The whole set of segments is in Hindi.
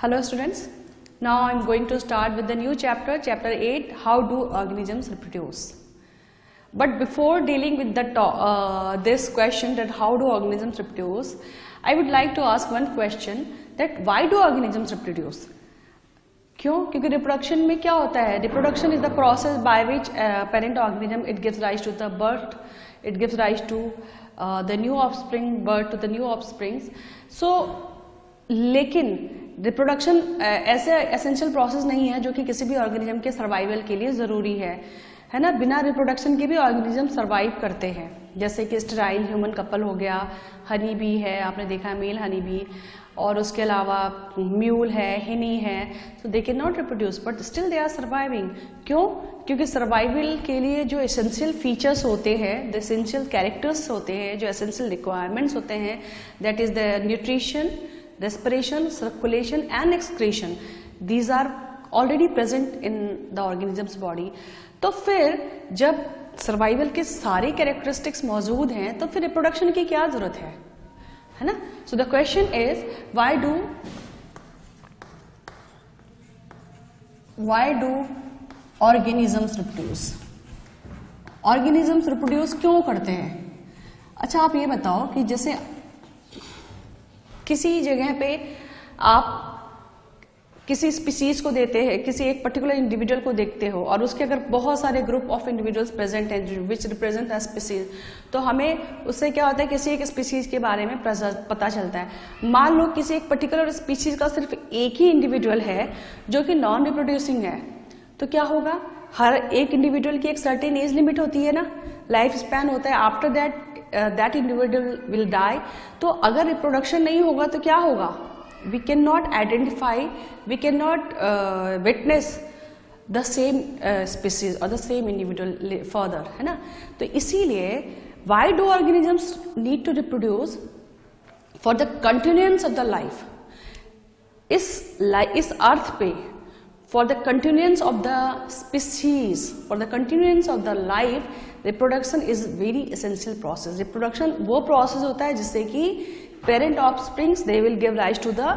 Hello students, now I am going to start with the new chapter, chapter 8, how do organisms reproduce. But before dealing with this question that how do organisms reproduce, I would like to ask one question that why do organisms reproduce? क्यों? क्योंकि रिप्रोडक्शन में क्या होता है? Reproduction is the process by which parent organism it gives rise to the birth, it gives rise to the new offspring, birth to the new offsprings. So लेकिन रिप्रोडक्शन ऐसे एसेंशियल प्रोसेस नहीं है जो कि किसी भी ऑर्गेनिज्म के सर्वाइवल के लिए जरूरी है ना. बिना रिप्रोडक्शन के भी ऑर्गेनिज्म सर्वाइव करते हैं, जैसे कि स्टेराइल ह्यूमन कपल हो गया, हनी बी है, आपने देखा है मेल हनी बी, और उसके अलावा म्यूल है, हिनी है. So they can not reproduce but still they are surviving. क्यों? क्योंकि सर्वाइवल के लिए जो एसेंशियल फीचर्स होते हैं, द एसेंशियल कैरेक्टर्स होते हैं, जो एसेंशियल रिक्वायरमेंट्स होते हैं, that is the nutrition, respiration, circulation and excretion. These are already present in the organism's body. तो फिर जब सर्वाइवल के सारे कैरेक्टरिस्टिक्स मौजूद हैं तो फिर रिप्रोडक्शन की क्या जरूरत है ना. So the question is why do organisms reproduce? organisms reproduce क्यों करते हैं? अच्छा, आप ये बताओ कि जैसे किसी जगह पे आप किसी स्पीसीज को देते हैं, किसी एक पर्टिकुलर इंडिविजुअल को देखते हो और उसके अगर बहुत सारे ग्रुप ऑफ इंडिविजुअल्स प्रेजेंट हैं विच रिप्रेजेंट द स्पीसीज, तो हमें उससे क्या होता है, किसी एक स्पीसीज के बारे में पता चलता है. मान लो किसी एक पर्टिकुलर स्पीसीज का सिर्फ एक ही इंडिविजुअल है जो कि नॉन रिप्रोड्यूसिंग है, तो क्या होगा, हर एक इंडिविजुअल की एक सर्टेन एज लिमिट होती है ना, लाइफ स्पैन होता है. After that individual will die. तो अगर रिप्रोडक्शन नहीं होगा तो क्या होगा, we can not identify, we can not witness the same species और द सेम इंडिविजुअल फर्दर, है ना. तो इसीलिए why do organisms need to reproduce? For the continuance of the life. इस अर्थ पे for the continuance of the species, for the continuance of the life, reproduction is very essential process. reproduction वो process होता है जिससे कि parent offsprings they will give rise to the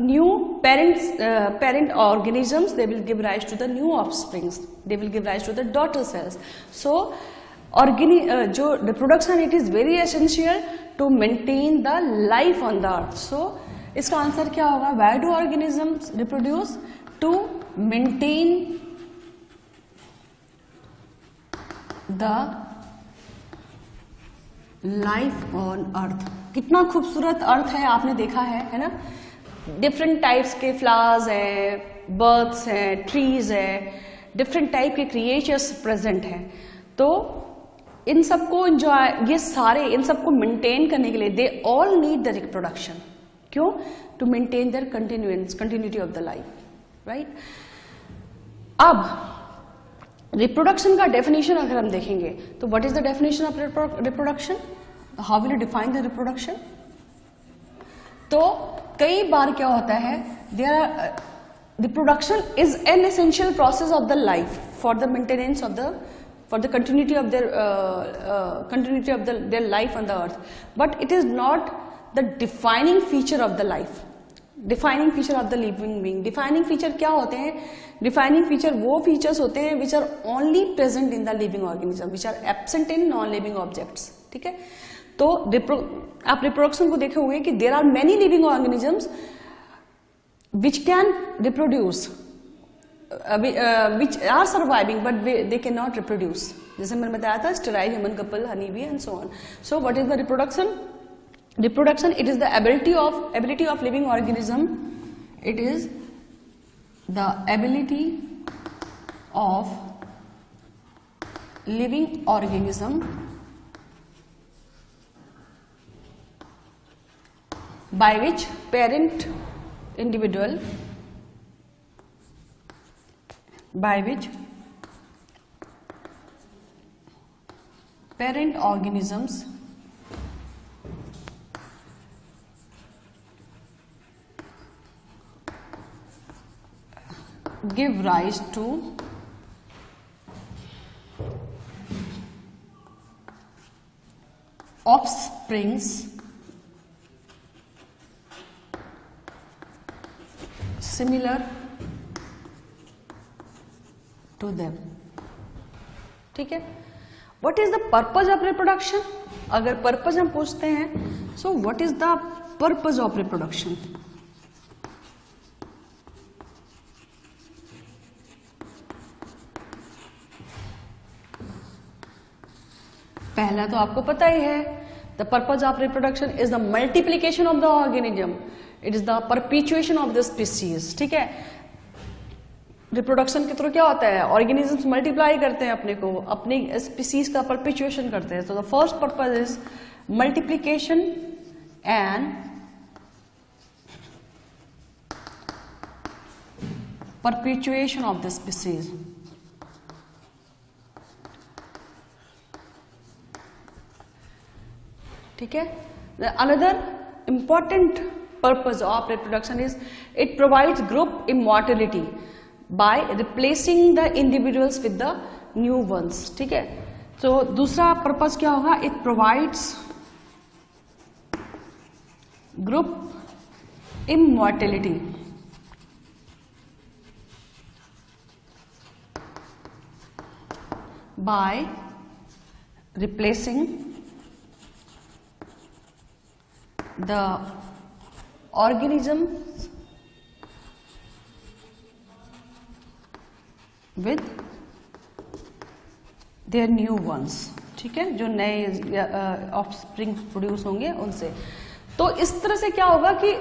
new parent organisms, they will give rise to the new offsprings, they will give rise to the daughter cells. So जो reproduction, it is very essential to maintain the life on the earth. So इसका आंसर क्या होगा? why do organisms reproduce? To maintain the life on earth. कितना खूबसूरत अर्थ है, आपने देखा है ना. डिफरेंट टाइप्स के फ्लावर्स है, बर्ड्स है, ट्रीज है, डिफरेंट टाइप के क्रिएचर्स प्रेजेंट हैं. तो इन सबको एंजॉय, इन सबको मेंटेन करने के लिए they all need the reproduction. क्यों? To maintain their continuity of the life, right. अब रिप्रोडक्शन का डेफिनेशन अगर हम देखेंगे तो what is the definition of reproduction? How will you define the reproduction? तो कई बार क्या होता है, reproduction is an essential process of the life for the maintenance of for the continuity of their life on the earth, but it is not the defining feature of the life, defining feature of the living being. defining feature क्या होते हैं? defining feature वो features होते हैं which are only present in the living organism, which are absent in non living objects. ठीक है. तो आप reproduction को देखे हुए कि there are many living organisms which can reproduce, which are surviving but they cannot reproduce. जैसे मैंने बताया था, sterile human couple, honey bee and so on. So what is the reproduction? Reproduction, it is the ability of living organism. It is the ability of living organism by which parent organisms give rise to offsprings similar to them. ठीक है, what is the purpose of reproduction? अगर पर्पज हम पूछते हैं, so what is the purpose of reproduction? पहला तो आपको पता ही है, the purpose of reproduction is the multiplication of the organism, it is the perpetuation of the species. ठीक है, रिप्रोडक्शन के थ्रू क्या होता है, ऑर्गेनिजम्स मल्टीप्लाई करते हैं अपने को, अपनी स्पीसीज का परपिचुएशन करते हैं। तो the first purpose is multiplication and perpetuation of the species. ठीक है, another important purpose of reproduction is it provides group immortality by replacing the individuals with the new ones। ठीक है, तो दूसरा पर्पस क्या होगा, it provides group immortality by replacing the organisms with their new ones। ठीक है, जो नए ऑफस्प्रिंग प्रोड्यूस होंगे उनसे। तो इस तरह से क्या होगा कि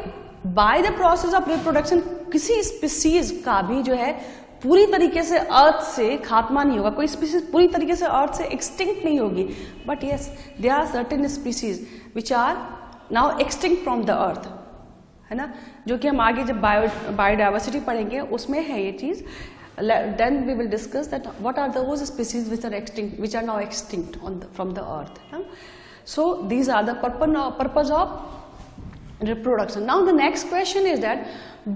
by the process of reproduction किसी स्पीसीज का भी जो है पूरी तरीके से अर्थ से खात्मा नहीं होगा, कोई स्पीसीज पूरी तरीके से अर्थ से एक्सटिंक्ट नहीं होगी, but yes there are certain species which are now extinct from the earth, है ना, जो कि हम आगे जब बायोडाइवर्सिटी पढ़ेंगे उसमें है ये चीज। Then we will discuss that what are those species which are extinct, which are now extinct from the earth. So these are the purpose of reproduction. Now the next question is that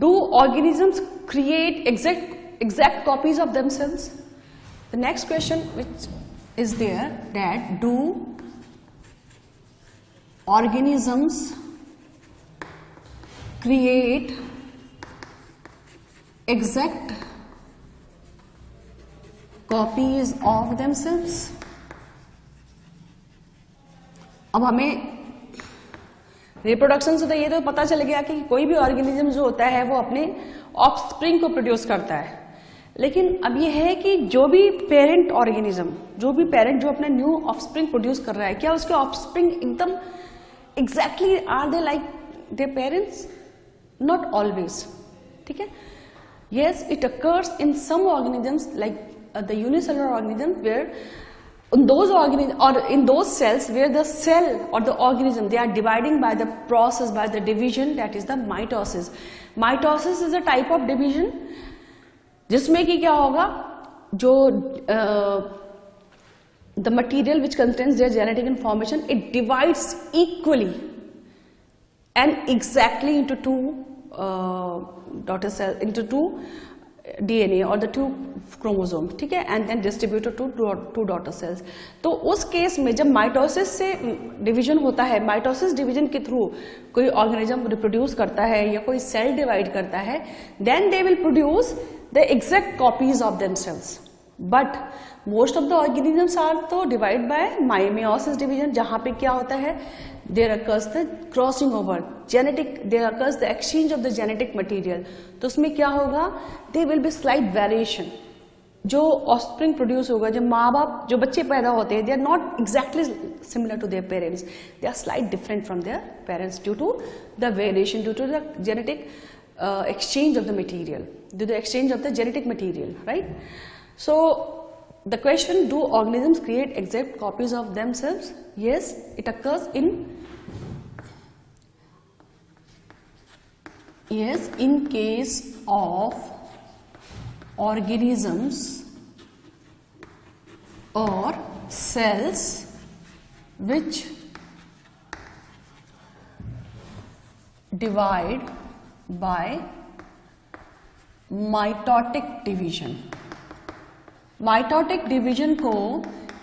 do organisms create exact copies of themselves? The next question which is there, that do organisms create exact copies of themselves? अब हमें रिप्रोडक्शन से तो ये तो पता चल गया कि कोई भी ऑर्गेनिज्म जो होता है वो अपने ऑफस्प्रिंग को प्रोड्यूस करता है, लेकिन अब ये है कि जो भी पेरेंट ऑर्गेनिज्म, जो भी पेरेंट जो अपना न्यू ऑफस्प्रिंग प्रोड्यूस कर रहा है, क्या उसके ऑफस्प्रिंग एकदम exactly are they like their parents? Not always. ठीक है, yes it occurs in some organisms like the unicellular organism, where in those organisms or in those cells where the cell or the organism they are dividing by the process, by the division, that is the mitosis. Mitosis is a type of division जिसमें कि क्या होगा, जो the material which contains their genetic information, it divides equally and exactly into two daughter cells, into two DNA or the two chromosome। ठीक है, and then distributed to two daughter cells। तो उस केस में जब माइटोसिस से डिवीजन होता है, माइटोसिस डिवीजन के थ्रू कोई ऑर्गेनिज्म रिप्रोड्यूस करता है या कोई सेल डिवाइड करता है, then they will produce the exact copies of themselves। But most of the organisms are तो divide by meiosis division, जहाँ पे क्या होता है, there occurs the crossing over genetic, there occurs the exchange of the genetic material। तो उसमें क्या होगा, there will be slight variation। जो ऑफस्प्रिंग प्रोड्यूस होगा, जो माँ बाप, जो बच्चे पैदा होते हैं, they are not exactly similar to their parents, they are slight different from their parents due to the variation, due to the genetic exchange of the material, due to the exchange of the genetic material, right? So the question, do organisms create exact copies of themselves? Yes, it occurs in case of organisms or cells which divide by mitotic division। Mitotic division को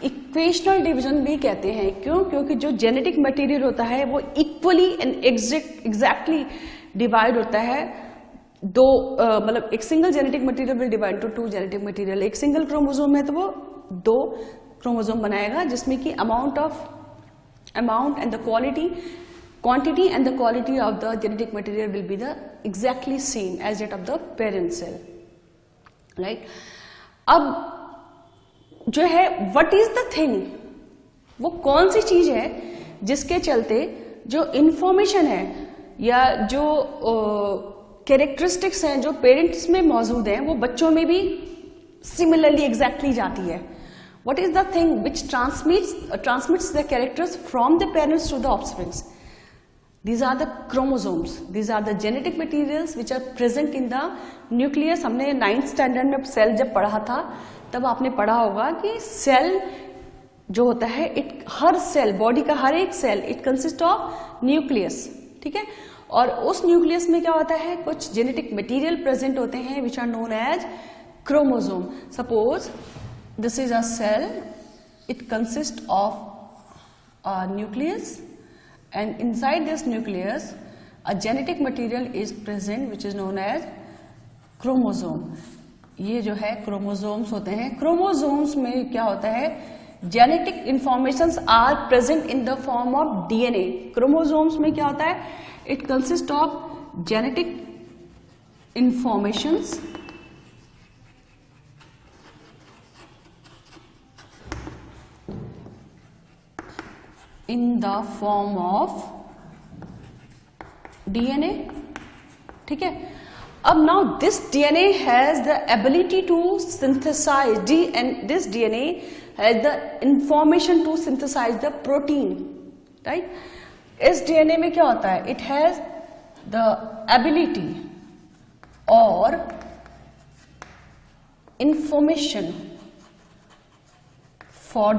इक्वेशनल डिवीजन भी कहते हैं। क्यों? क्योंकि जो जेनेटिक मटेरियल होता है वो इक्वली एंड एग्जैक्टली डिवाइड होता है दो मतलब एक single genetic material will divide to two genetic material, एक सिंगल क्रोमोसोम है तो वो दो क्रोमोसोम बनाएगा, जिसमें कि amount and the quantity and the quality of the genetic material will be the exactly same as that of the parent cell, right? अब जो है what is the thing, वो कौन सी चीज है जिसके चलते जो इंफॉर्मेशन है या जो कैरेक्टरिस्टिक्स हैं जो पेरेंट्स में मौजूद हैं वो बच्चों में भी सिमिलरली एग्जैक्टली जाती है. What is the thing which transmits the characters from the parents to the offsprings? These are the chromosomes. These are the genetic materials which are present in the nucleus. हमने 9th स्टैंडर्ड में सेल जब पढ़ा था तब आपने पढ़ा होगा कि सेल जो होता है हर सेल, बॉडी का हर एक cell, it consist of nucleus, ठीक है. और उस न्यूक्लियस में क्या होता है, कुछ जेनेटिक मटेरियल प्रेजेंट होते हैं which are known as chromosome. Suppose this is a cell, it consist of a nucleus, and inside this nucleus a genetic material is present which is known as chromosome. ये जो है क्रोमोसोम्स होते हैं. क्रोमोसोम्स में क्या होता है, genetic informations are present in the form of DNA. Chromosomes में क्या होता है, it consist of genetic informations in the form of DNA, ठीक है. अब now this DNA has the ability to synthesize and this DNA has the information to synthesize the protein, right? इस DNA में क्या होता है, it has the ability or information for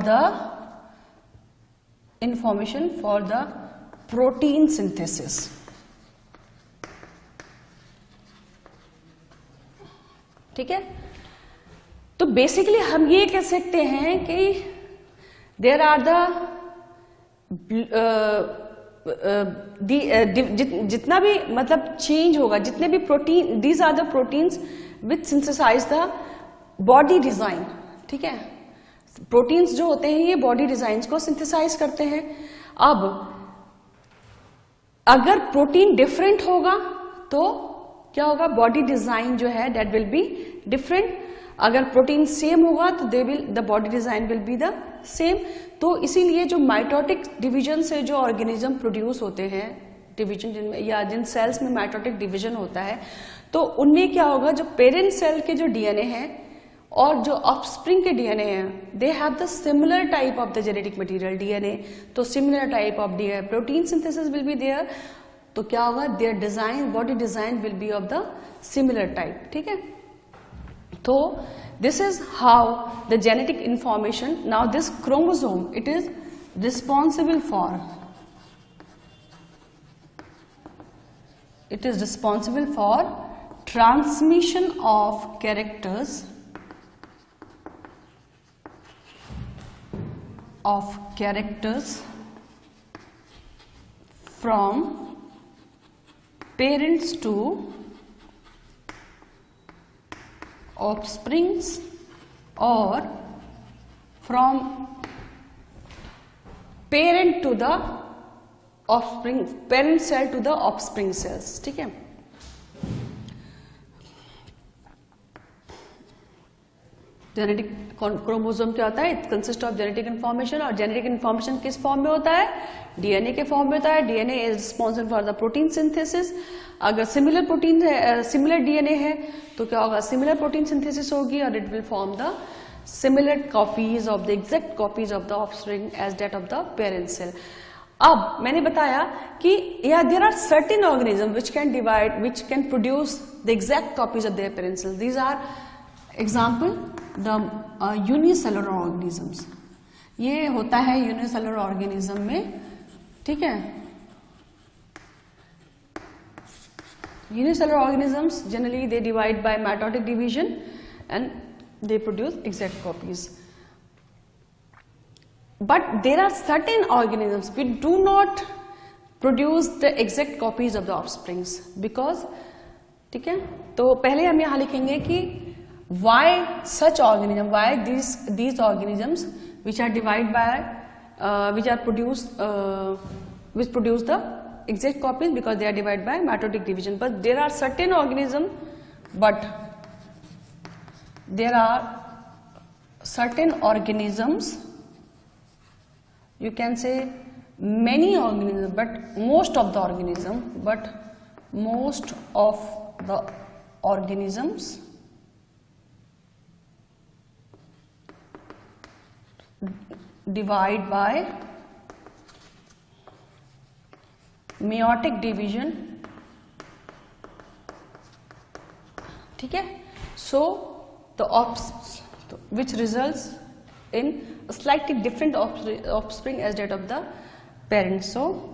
the protein synthesis. ठीक है. तो बेसिकली हम ये कह सकते हैं कि देयर आर द जितना भी मतलब चेंज होगा, जितने भी protein, these are the proteins which synthesize the body design. ठीक है, प्रोटीन्स जो होते हैं ये बॉडी डिजाइन्स को सिंथेसाइज करते हैं. अब अगर प्रोटीन डिफरेंट होगा तो क्या होगा, बॉडी डिजाइन जो है दैट विल बी डिफरेंट. अगर प्रोटीन सेम होगा तो the body design will be the same. तो इसीलिए जो माइटोटिक डिवीजन से जो ऑर्गेनिज्म प्रोड्यूस होते हैं, डिवीजन जिनमें या जिन सेल्स में माइटोटिक डिवीजन होता है, तो उनमें क्या होगा, जो पेरेंट सेल के जो डीएनए हैं और जो ऑफस्प्रिंग के डीएनए हैं, they have the similar type of the genetic material DNA. तो similar type of DNA protein synthesis will be there. तो क्या होगा, their design, body design will be of the similar type. ठीक है, तो this is how the genetic information. Now this chromosome, it is responsible for transmission of characters from parents to offsprings or from parent to the offspring, parent cell to the offspring cells. ठीक है, जेनेटिक क्रोमोसोम क्या होता है, it consist of genetic information. और जेनेटिक इन्फॉर्मेशन किस फॉर्म में होता है, डीएनए के फॉर्म में होता है. DNA is responsible for the protein synthesis. अगर सिमिलर प्रोटीन है, सिमिलर डीएनए है तो क्या होगा, सिमिलर प्रोटीन सिंथेसिस होगी और it will form the similar copies of the exact copies of the offspring as that of the parent cell. अब मैंने बताया कि there are certain organism which can divide, which can produce the exact copies of their parent cell. These are example the unicellular organisms. ये होता है यूनिसेलुलर ऑर्गेनिज्म में. ठीक है, unicellular organisms generally they divide by mitotic division and they produce exact copies. But there are certain organisms which do not produce the exact copies of the offsprings because ठीक है, तो पहले हम यहाँ लिखेंगे कि why such organism, why these organisms which are divided by which produce the exact copies because they are divided by mitotic division. But there are certain organisms, you can say many organisms, but most of the organisms divide by meiotic division. ठीक है, so the which results in a slightly different offspring as that of the parents. So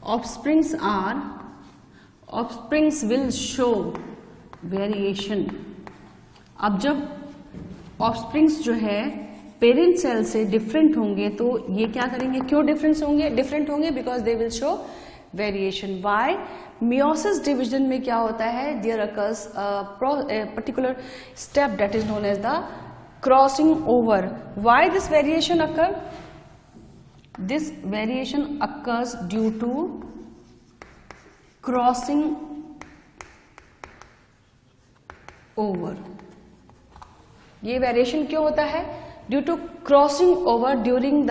offsprings will show variation. अब जब offsprings जो है पेरेंट सेल से डिफरेंट होंगे तो ये क्या करेंगे, क्यों डिफरेंट होंगे because they will show variation. Why? Meiosis division में क्या होता है, there occurs particular step that is known as the crossing over. Why this variation occur? This variation occurs due to crossing over. ये वेरिएशन क्यों होता है? Due to crossing over during the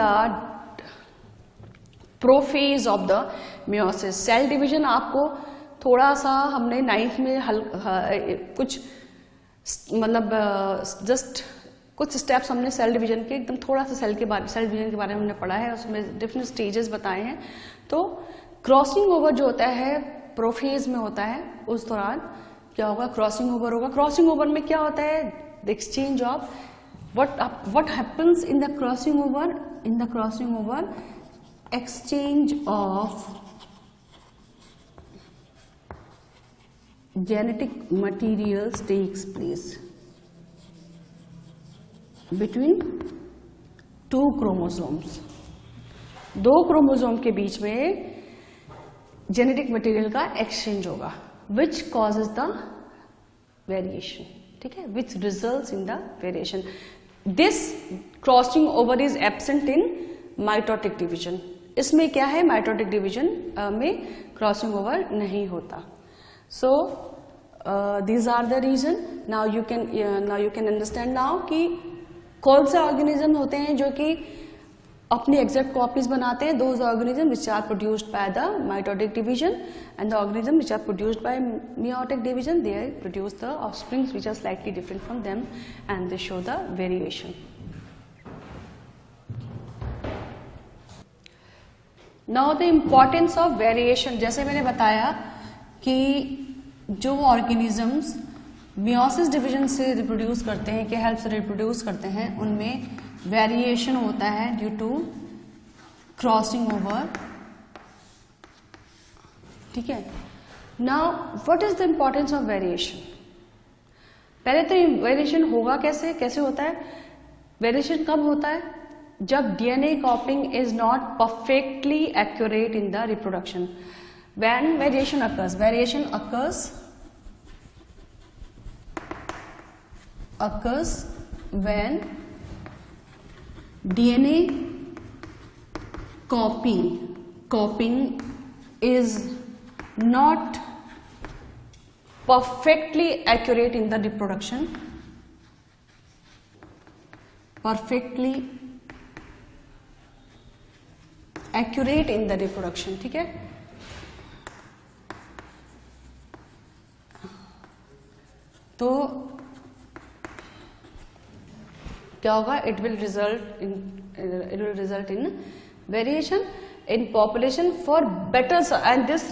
prophase of the meiosis. Cell division आपको थोड़ा सा हमने 9th में कुछ मतलब जस्ट कुछ स्टेप्स हमने सेल डिवीजन के एकदम थोड़ा सा सेल डिवीजन के बारे में हमने पढ़ा है, उसमें डिफरेंट स्टेजेस बताए हैं. तो क्रॉसिंग ओवर जो होता है प्रोफेज में होता है, उस दौरान क्या होगा, क्रॉसिंग ओवर होगा. क्रॉसिंग ओवर में क्या होता है, the exchange of what happens in the crossing over? In the crossing over, exchange of genetic materials takes place between two chromosomes. दो क्रोमोसोम के बीच में जेनेटिक मटेरियल का एक्सचेंज होगा, which causes the variation. ठीक है, which results in the variation. This crossing over is absent in mitotic division. इसमें क्या है, माइटोटिक डिवीजन में क्रॉसिंग ओवर नहीं होता. So these are the reason. Now you can understand now कि कौन से ऑर्गेनिज्म होते हैं जो कि अपनी एग्जैक्ट कॉपीज बनाते हैं. Those organisms which are produced by the mitotic division and the organisms which are produced by meiotic division, they produce the offsprings which are slightly different from them and they show the variation. Now the importance of variation. जैसे मैंने बताया कि जो ऑर्गेनिजम्स मियोसिस डिवीजन से रिप्रोड्यूस करते हैं, के हेल्प से रिप्रोड्यूस करते हैं, उनमें वेरिएशन होता है ड्यू टू क्रॉसिंग ओवर. ठीक है, now what is the importance of variation? पहले तो वेरिएशन होगा कैसे होता है? वेरिएशन कब होता है? जब DNA कॉपिंग is not perfectly accurate in the reproduction. When variation occurs when DNA copying is not perfectly accurate in the reproduction. Perfectly accurate in the reproduction. ठीक है, तो क्या होगा? It will result in variation in population for better, and this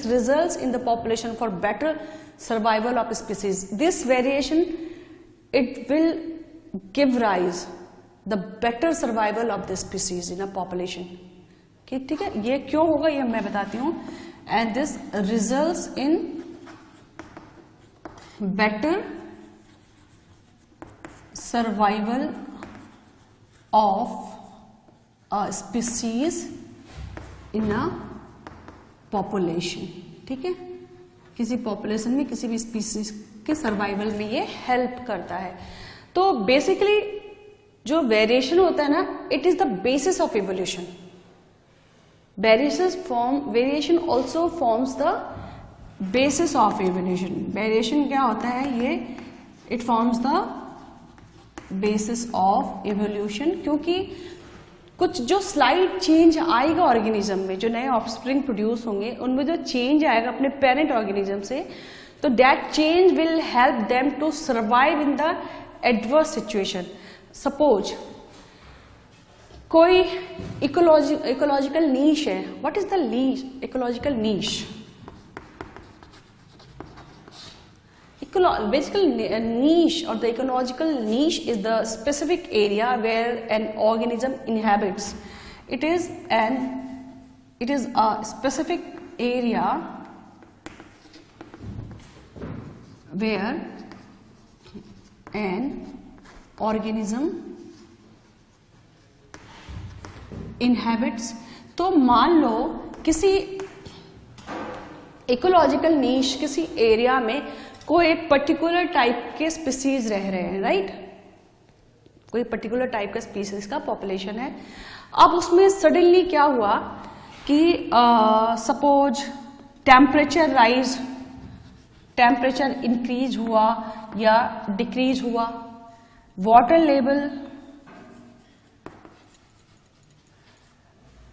results in the population for better survival of species. This variation, it will give rise the better survival of the species in a population. ठीक है, ये क्यों होगा ये मैं बताती हूँ. And this results in better survival of a species in a population. ठीक है, किसी पॉपुलेशन में, किसी भी स्पीसीज के सर्वाइवल में ये हेल्प करता है। तो बेसिकली जो वेरिएशन होता है ना, it is the basis of evolution. Variation also forms the basis of evolution. Variation क्या होता है, ये it forms the basis of evolution, क्योंकि कुछ जो स्लाइड चेंज आएगा ऑर्गेनिज्म में, जो नए ऑफस्प्रिंग प्रोड्यूस होंगे उनमें जो चेंज आएगा अपने पेरेंट ऑर्गेनिज्म से, तो that change will help them to survive in the adverse situation. Suppose कोई इकोलॉजिकल नीश है। What is the ecological niche? Basically, niche or the ecological niche is the specific area where an organism inhabits. It is a specific area where an organism inhabits. तो मान लो किसी इकोलॉजिकल नीश, किसी एरिया में कोई एक पर्टिकुलर टाइप के स्पीसीज रह रहे हैं, राइट? कोई पर्टिकुलर टाइप का स्पीसीज का पॉपुलेशन है। अब उसमें सडनली क्या हुआ कि सपोज टेम्परेचर इंक्रीज हुआ या डिक्रीज हुआ, वाटर लेवल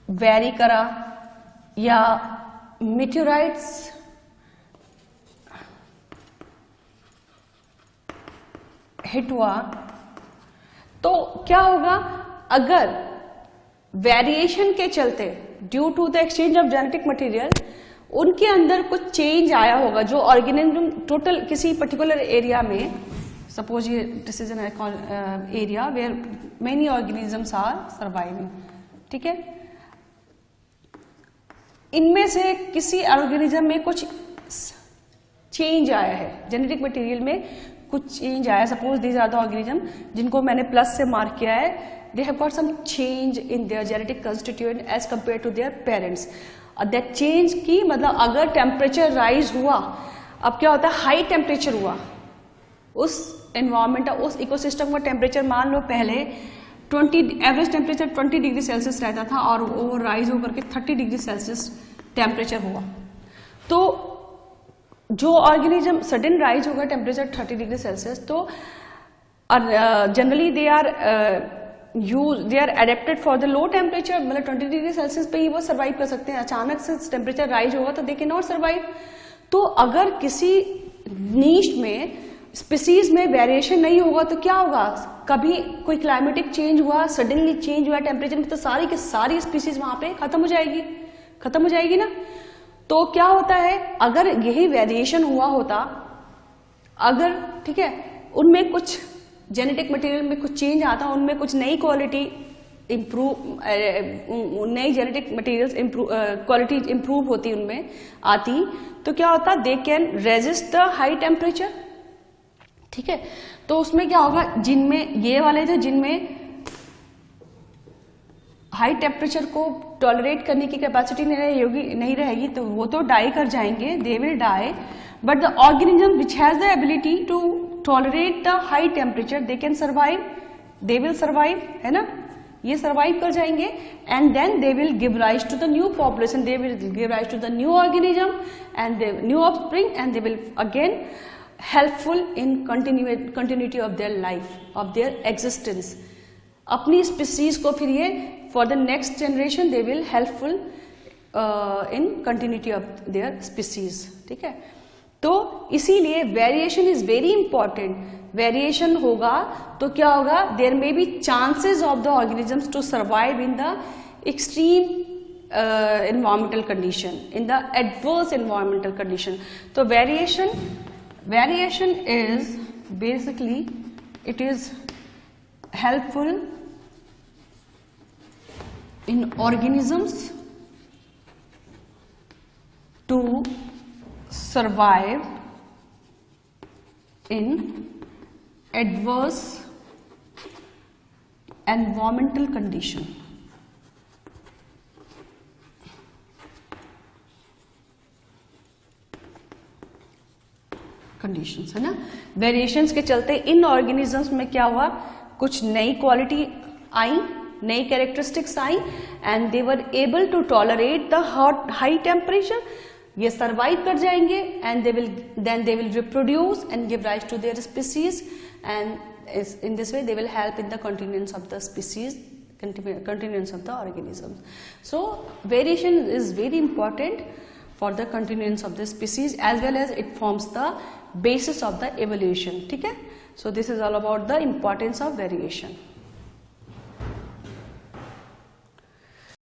वेरी करा, या मीटेओराइट्स हिट हुआ, तो क्या होगा? अगर वेरिएशन के चलते due to the exchange of genetic material उनके अंदर कुछ चेंज आया होगा, जो ऑर्गेनिज्म टोटल किसी पर्टिकुलर एरिया में, सपोज ये this is an area where many organisms are surviving, ठीक है? इनमें से किसी ऑर्गेनिज्म में कुछ चेंज आया है, जेनेटिक मटेरियल में कुछ चेंज आया। Suppose these are the organism जिनको मैंने प्लस से मार्क किया है, they have got some change in their genetic constituent as compare to their parents. That change की मतलब अगर टेम्परेचर राइज हुआ, अब क्या होता है, हाई टेम्परेचर हुआ, उस एनवायरमेंट उस इकोसिस्टम का टेम्परेचर मान लो पहले एवरेज टेम्परेचर 20 डिग्री सेल्सियस रहता था और वो राइज होकर के 30 डिग्री सेल्सियस टेम्परेचर हुआ। तो जो ऑर्गेनिज्म सडन राइज होगा टेम्परेचर 30 डिग्री सेल्सियस, तो generally they are adapted for the low temperature, मतलब 20 डिग्री सेल्सियस पे ही वो सर्वाइव कर सकते हैं। अचानक से टेम्परेचर राइज होगा तो दे कैन नॉट सर्वाइव। तो अगर किसी नीश में स्पीसीज में वेरिएशन नहीं होगा तो क्या होगा? कभी कोई क्लाइमेटिक चेंज हुआ, सडनली चेंज हुआ टेम्परेचर में, तो सारी की सारी स्पीसीज वहां पे खत्म हो जाएगी ना। तो क्या होता है, अगर यही वेरिएशन हुआ होता, अगर ठीक है उनमें कुछ जेनेटिक मटेरियल में कुछ चेंज आता, उनमें कुछ नई क्वालिटी नई जेनेटिक मटेरियल्स क्वालिटी इंप्रूव होती उनमें आती, तो क्या होता, they can resist the high temperature, ठीक है। तो उसमें क्या होगा, जिनमें ये वाले थे जिनमें हाई टेम्परेचर को टॉलरेट करने की कैपेसिटी नहीं रहेगी तो वो तो डाई कर जाएंगे, they will die. But the organism which has the ability to tolerate the high temperature, they can survive, they will survive, है ना, ये सर्वाइव कर जाएंगे। And then they will give rise to the new population, they will give rise to the new organism and new offspring, and they will again helpful in continuity of their life, of their existence. अपनी स्पीसीज को फिर ये for the next generation they will helpful in continuity of their species, ठीक है। तो इसीलिए variation is very important. Variation होगा तो क्या होगा, there may be chances of the organisms to survive in the extreme environmental condition, in the adverse environmental condition. So variation is basically, it is helpful in organisms to survive in adverse environmental condition. Conditions, है ना। वेरिएशंस के चलते इन ऑर्गेनिजम्स में क्या हुआ, कुछ नई क्वालिटी आई, नई कैरेक्टरिस्टिक्स आई, and they were able to tolerate the high temperature, ये सर्वाइव कर जाएंगे, and they will reproduce and give rise to their species, and in this way they will help in the continuance of the species, continuance of the organisms. So variation is very important for the continuance of the species as well as it forms the basis of the evolution. ठीक है, so this is all about the importance of variation.